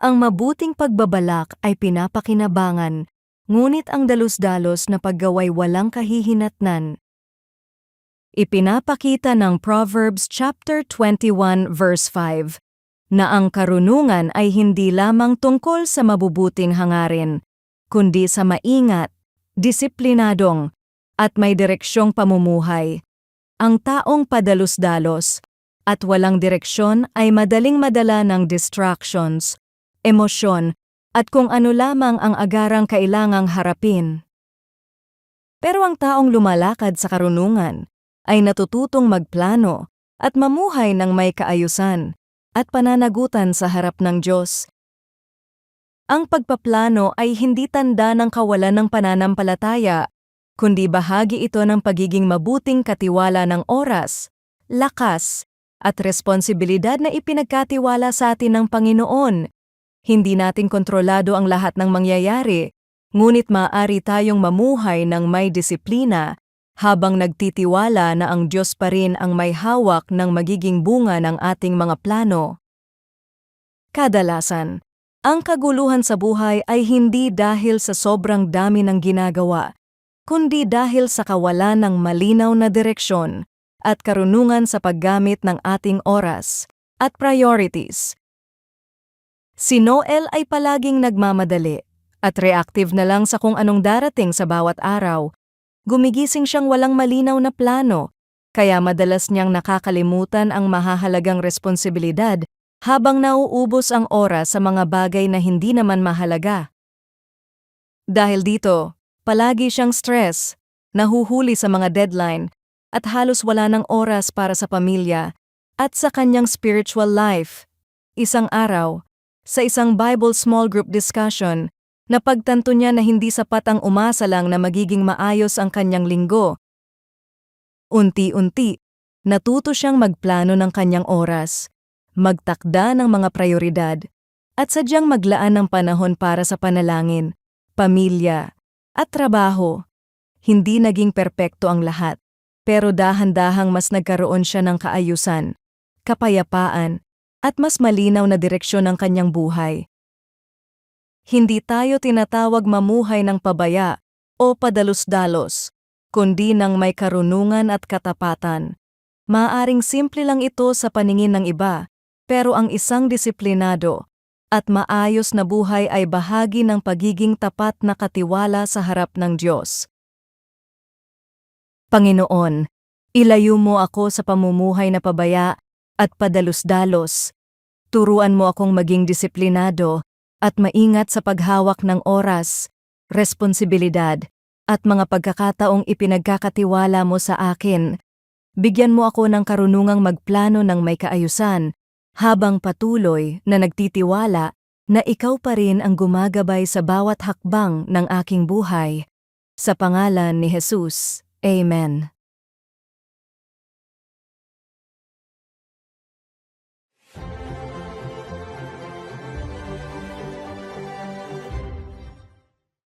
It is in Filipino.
Ang mabuting pagbabalak ay pinapakinabangan, ngunit ang dalos-dalos na paggaway walang kahihinatnan. Ipinapakita ng Proverbs chapter 21 verse 5 na ang karunungan ay hindi lamang tungkol sa mabubuting hangarin, kundi sa maingat, disiplinadong, at may direksyong pamumuhay. Ang taong padalos-dalos at walang direksyon ay madaling madala ng distractions, emosyon, at kung ano lamang ang agarang kailangang harapin. Pero ang taong lumalakad sa karunungan ay natututong magplano at mamuhay ng may kaayusan at pananagutan sa harap ng Diyos. Ang pagpaplano ay hindi tanda ng kawalan ng pananampalataya, kundi bahagi ito ng pagiging mabuting katiwala ng oras, lakas, at responsibilidad na ipinagkatiwala sa atin ng Panginoon. Hindi natin kontrolado ang lahat ng mangyayari, ngunit maaari tayong mamuhay ng may disiplina habang nagtitiwala na ang Diyos pa rin ang may hawak ng magiging bunga ng ating mga plano. Kadalasan, ang kaguluhan sa buhay ay hindi dahil sa sobrang dami ng ginagawa, kundi dahil sa kawalan ng malinaw na direksyon at karunungan sa paggamit ng ating oras at priorities. Si Noel ay palaging nagmamadali at reactive na lang sa kung anong darating sa bawat araw. Gumigising siyang walang malinaw na plano, kaya madalas niyang nakakalimutan ang mahahalagang responsibilidad habang nauubos ang oras sa mga bagay na hindi naman mahalaga. Dahil dito, palagi siyang stress, nahuhuli sa mga deadline, at halos wala ng oras para sa pamilya at sa kanyang spiritual life. Isang araw, sa isang Bible small group discussion, napagtanto niya na hindi sapat ang umasa lang na magiging maayos ang kanyang linggo. Unti-unti, natuto siyang magplano ng kanyang oras, magtakda ng mga prioridad, at sadyang maglaan ng panahon para sa panalangin, pamilya, at trabaho. Hindi naging perpekto ang lahat, pero dahan-dahang mas nagkaroon siya ng kaayusan, kapayapaan, at mas malinaw na direksyon ng kanyang buhay. Hindi tayo tinatawag mamuhay ng pabaya o padalos-dalos, kundi ng may karunungan at katapatan. Maaaring simple lang ito sa paningin ng iba, pero ang isang disiplinado at maayos na buhay ay bahagi ng pagiging tapat na katiwala sa harap ng Diyos. Panginoon, ilayo mo ako sa pamumuhay na pabaya at padalos-dalos. Turuan mo akong maging disiplinado at maingat sa paghawak ng oras, responsibilidad, at mga pagkakataong ipinagkakatiwala mo sa akin. Bigyan mo ako ng karunungang magplano ng may kaayusan, habang patuloy na nagtitiwala na ikaw pa rin ang gumagabay sa bawat hakbang ng aking buhay. Sa pangalan ni Jesus, Amen.